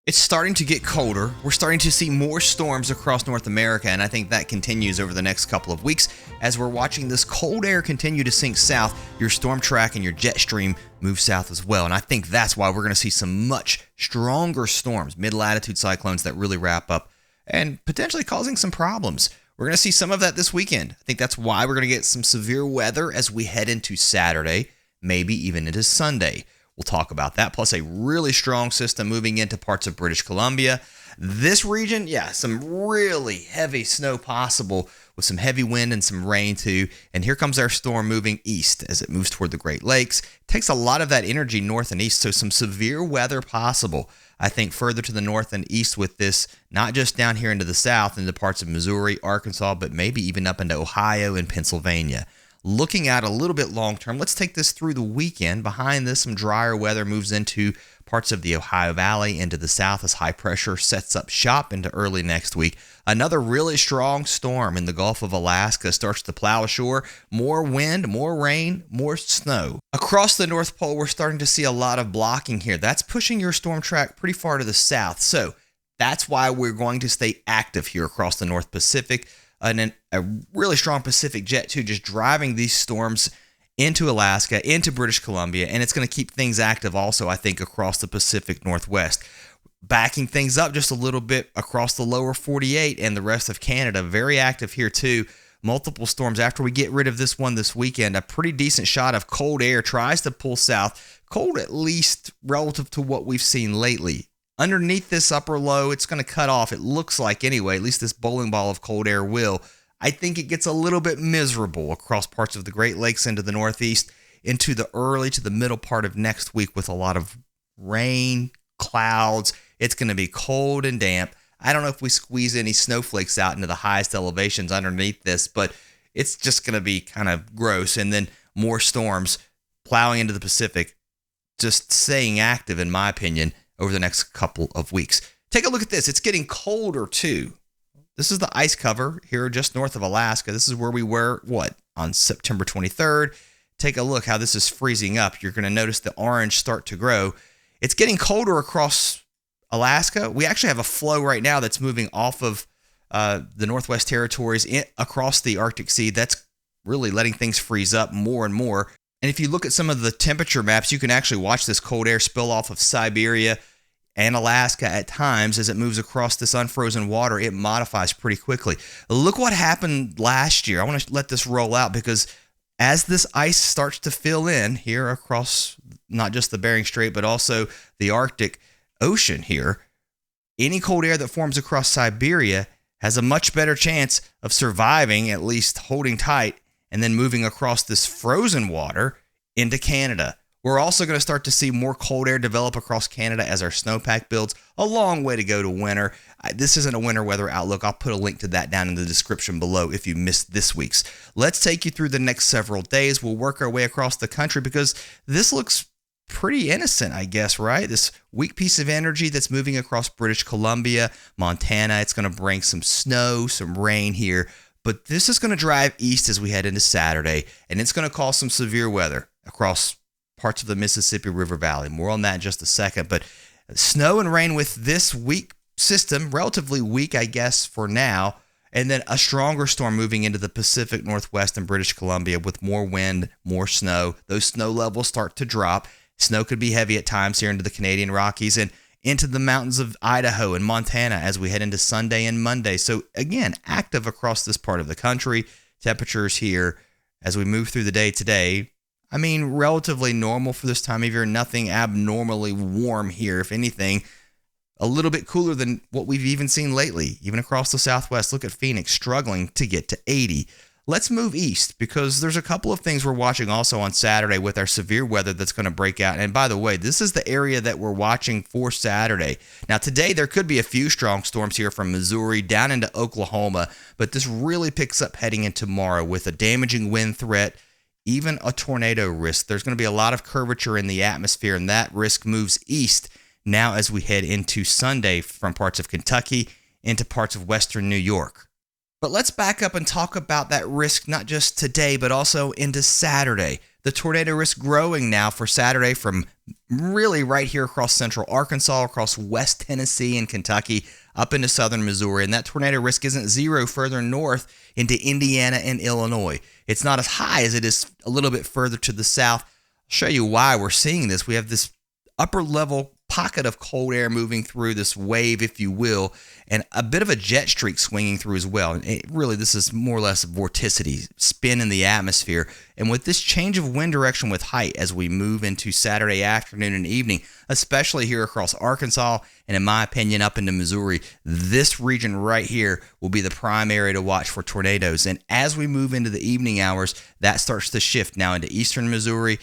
It's starting to get colder. We're starting to see more storms across North America, and I think that continues over the next couple of weeks as we're watching this cold air continue to sink south. Your storm track and your jet stream move south as well, and I think that's why we're going to see some much stronger storms, mid-latitude cyclones that really wrap up and potentially causing some problems. We're going to see some of that this weekend. I think that's why we're going to get some severe weather as we head into Saturday, maybe even into Sunday. We'll talk about that, plus a really strong system moving into parts of British Columbia. This region, some really heavy snow possible with some heavy wind and some rain too. And here comes our storm moving east as it moves toward the Great Lakes. It takes a lot of that energy north and east, so some severe weather possible. I think further to the north and east with this, not just down here into the south, into parts of Missouri, Arkansas, but maybe even up into Ohio and Pennsylvania. Looking at a little bit long term, let's take this through the weekend. Behind this, some drier weather moves into parts of the Ohio Valley into the south as high pressure sets up shop into early next week. Another really strong storm in the Gulf of Alaska starts to plow ashore. More wind, more rain, more snow. Across the North Pole, we're starting to see a lot of blocking here. That's pushing your storm track pretty far to the south. So that's why we're going to stay active here across the North Pacific. And a really strong Pacific jet too, just driving these storms into Alaska, into British Columbia, and it's going to keep things active also, I think, across the Pacific Northwest. Backing things up just a little bit across the lower 48 and the rest of Canada, very active here too. Multiple storms. After we get rid of this one this weekend, a pretty decent shot of cold air tries to pull south. Cold at least relative to what we've seen lately. Underneath this upper low, it's going to cut off, it looks like anyway, at least this bowling ball of cold air will. I think it gets a little bit miserable across parts of the Great Lakes into the northeast, into the early to the middle part of next week with a lot of rain, clouds. It's going to be cold and damp. I don't know if we squeeze any snowflakes out into the highest elevations underneath this, but it's just going to be kind of gross. And then more storms plowing into the Pacific, just staying active, in my opinion, over the next couple of weeks. Take a look at this. It's getting colder too. This is the ice cover here just north of Alaska. This is where we were, on September 23rd. Take a look how this is freezing up. You're going to notice the orange start to grow. It's getting colder across Alaska. We actually have a flow right now that's moving off of the Northwest Territories across the Arctic Sea. That's really letting things freeze up more and more. And if you look at some of the temperature maps, you can actually watch this cold air spill off of Siberia and Alaska at times as it moves across this unfrozen water. It modifies pretty quickly. Look what happened last year. I want to let this roll out because as this ice starts to fill in here across not just the Bering Strait, but also the Arctic Ocean here, any cold air that forms across Siberia has a much better chance of surviving, at least holding tight, and then moving across this frozen water into Canada. We're also going to start to see more cold air develop across Canada as our snowpack builds. A long way to go to winter. This isn't a winter weather outlook. I'll put a link to that down in the description below if you missed this week's. Let's take you through the next several days. We'll work our way across the country because this looks pretty innocent, I guess, right? This weak piece of energy that's moving across British Columbia, Montana. It's going to bring some snow, some rain here. But this is going to drive east as we head into Saturday, and it's going to cause some severe weather across parts of the Mississippi River Valley. More on that in just a second. But snow and rain with this weak system, relatively weak, I guess, for now, and then a stronger storm moving into the Pacific Northwest and British Columbia with more wind, more snow. Those snow levels start to drop. Snow could be heavy at times here into the Canadian Rockies and into the mountains of Idaho and Montana as we head into Sunday and Monday. So again, active across this part of the country. Temperatures here as we move through the day today, I mean, relatively normal for this time of year. Nothing abnormally warm here. If anything, a little bit cooler than what we've even seen lately, even across the Southwest. Look at Phoenix struggling to get to 80. Let's move east because there's a couple of things we're watching also on Saturday with our severe weather that's going to break out. And by the way, this is the area that we're watching for Saturday. Now, today there could be a few strong storms here from Missouri down into Oklahoma, but this really picks up heading into tomorrow with a damaging wind threat, even a tornado risk. There's going to be a lot of curvature in the atmosphere, and that risk moves east now as we head into Sunday from parts of Kentucky into parts of western New York. But let's back up and talk about that risk not just today, but also into Saturday. The tornado risk growing now for Saturday from really right here across central Arkansas, across West Tennessee and Kentucky, up into southern Missouri. And that tornado risk isn't zero further north into Indiana and Illinois. It's not as high as it is a little bit further to the south. I'll show you why we're seeing this. We have this upper level pocket of cold air moving through, this wave, if you will, and a bit of a jet streak swinging through as well. And really, this is more or less a vorticity, spin in the atmosphere. And with this change of wind direction with height as we move into Saturday afternoon and evening, especially here across Arkansas and, in my opinion, up into Missouri, this region right here will be the prime area to watch for tornadoes. And as we move into the evening hours, that starts to shift now into eastern Missouri,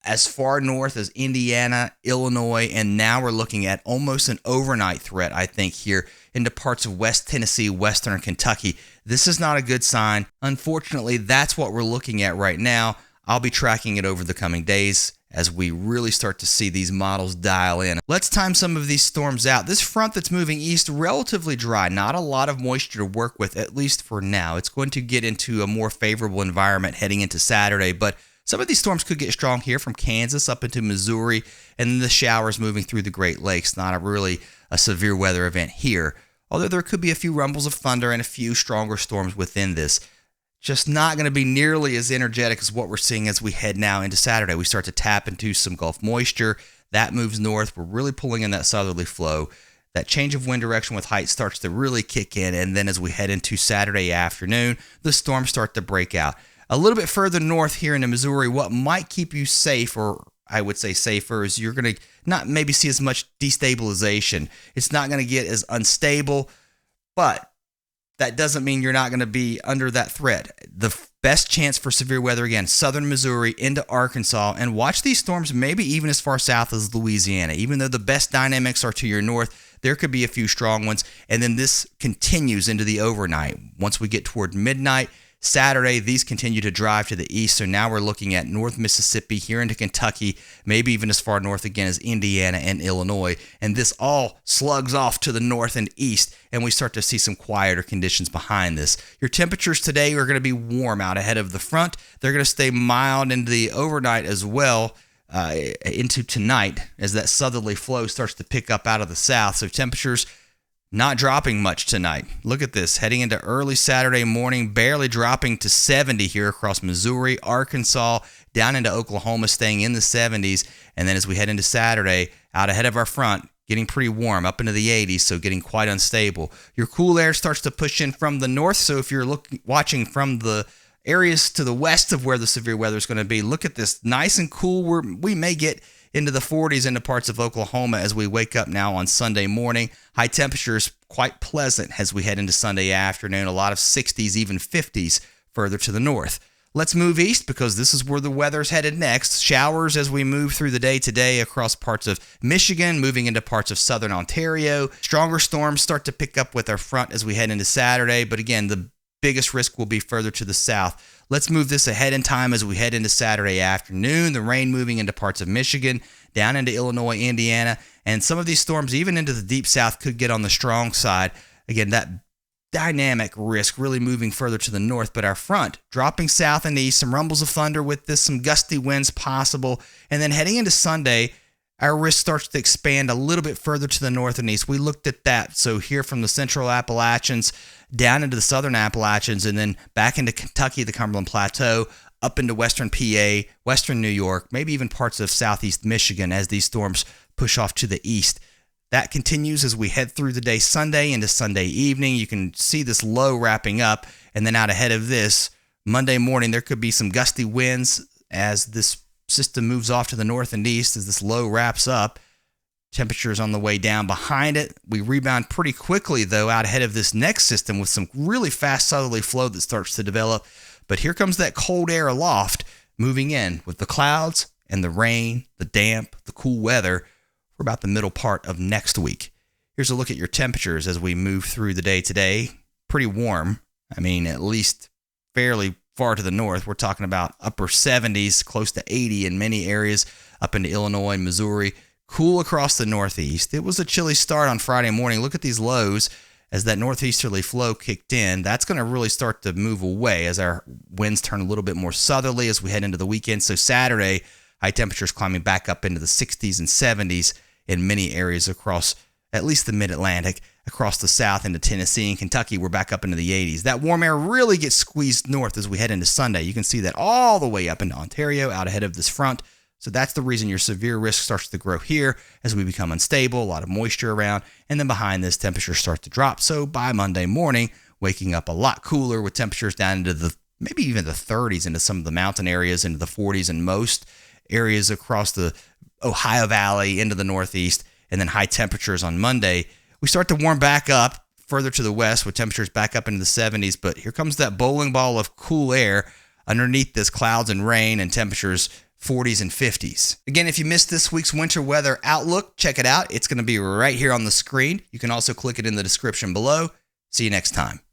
as far north as Indiana, Illinois, and now we're looking at almost an overnight threat, I think, here into parts of West Tennessee, western Kentucky. This is not a good sign. Unfortunately, that's what we're looking at right now. I'll be tracking it over the coming days as we really start to see these models dial in. Let's time some of these storms out. This front that's moving east, relatively dry, not a lot of moisture to work with, at least for now. It's going to get into a more favorable environment heading into Saturday, but some of these storms could get strong here from Kansas up into Missouri, and then the showers moving through the Great Lakes. Not really a severe weather event here, although there could be a few rumbles of thunder and a few stronger storms within this. Just not going to be nearly as energetic as what we're seeing as we head now into Saturday. We start to tap into some Gulf moisture. That moves north. We're really pulling in that southerly flow. That change of wind direction with height starts to really kick in, and then as we head into Saturday afternoon, the storms start to break out. A little bit further north here into Missouri, what might keep you safe, or I would say safer, is you're going to not maybe see as much destabilization. It's not going to get as unstable, but that doesn't mean you're not going to be under that threat. The best chance for severe weather, again, southern Missouri into Arkansas, and watch these storms maybe even as far south as Louisiana. Even though the best dynamics are to your north, there could be a few strong ones, and then this continues into the overnight. Once we get toward midnight, Saturday, these continue to drive to the east, so now we're looking at North Mississippi, here into Kentucky, maybe even as far north again as Indiana and Illinois, and this all slugs off to the north and east, and we start to see some quieter conditions behind this. Your temperatures today are going to be warm out ahead of the front. They're going to stay mild into the overnight as well, into tonight, as that southerly flow starts to pick up out of the south, so temperatures not dropping much tonight. Look at this, heading into early Saturday morning, barely dropping to 70 here across Missouri, Arkansas, down into Oklahoma, staying in the 70s. And then as we head into Saturday, out ahead of our front, getting pretty warm, up into the 80s, so getting quite unstable. Your cool air starts to push in from the north, so if you're watching from the areas to the west of where the severe weather is going to be, look at this, nice and cool. We may get into the 40s into parts of Oklahoma as we wake up now on Sunday morning. High temperatures quite pleasant as we head into Sunday afternoon. A lot of 60s, even 50s further to the north. Let's move east because this is where the weather's headed next. Showers as we move through the day today across parts of Michigan, moving into parts of southern Ontario. Stronger storms start to pick up with our front as we head into Saturday, but again, the biggest risk will be further to the south. Let's move this ahead in time as we head into Saturday afternoon. The rain moving into parts of Michigan, down into Illinois, Indiana, and some of these storms, even into the deep south, could get on the strong side. Again, that dynamic risk really moving further to the north, but our front dropping south and east, some rumbles of thunder with this, some gusty winds possible, and then heading into Sunday, our risk starts to expand a little bit further to the north and east. We looked at that. So here from the central Appalachians down into the southern Appalachians and then back into Kentucky, the Cumberland Plateau, up into western PA, western New York, maybe even parts of southeast Michigan as these storms push off to the east. That continues as we head through the day Sunday into Sunday evening. You can see this low wrapping up, and then out ahead of this, Monday morning, there could be some gusty winds as this system moves off to the north and east as this low wraps up. Temperatures on the way down behind it. We rebound pretty quickly, though, out ahead of this next system with some really fast southerly flow that starts to develop. But here comes that cold air aloft moving in with the clouds and the rain, the damp, the cool weather for about the middle part of next week. Here's a look at your temperatures as we move through the day today. Pretty warm. I mean, at least fairly far to the north. We're talking about upper 70s, close to 80 in many areas up into Illinois and Missouri. Cool across the northeast. It was a chilly start on Friday morning. Look at these lows as that northeasterly flow kicked in, that's going to really start to move away as our winds turn a little bit more southerly as we head into the weekend. So Saturday, high temperatures climbing back up into the 60s and 70s in many areas across at least the mid-Atlantic. Across the south into Tennessee and Kentucky, we're back up into the 80s. That warm air really gets squeezed north as we head into Sunday. You can see that all the way up into Ontario out ahead of this front. So that's the reason your severe risk starts to grow here as we become unstable, a lot of moisture around, and then behind this, temperatures start to drop. So by Monday morning, waking up a lot cooler with temperatures down into the maybe even the 30s into some of the mountain areas, into the 40s in most areas across the Ohio Valley into the Northeast, and then high temperatures on Monday. We start to warm back up further to the west with temperatures back up into the 70s, but here comes that bowling ball of cool air underneath this clouds and rain and temperatures 40s and 50s. Again, if you missed this week's winter weather outlook, check it out. It's going to be right here on the screen. You can also click it in the description below. See you next time.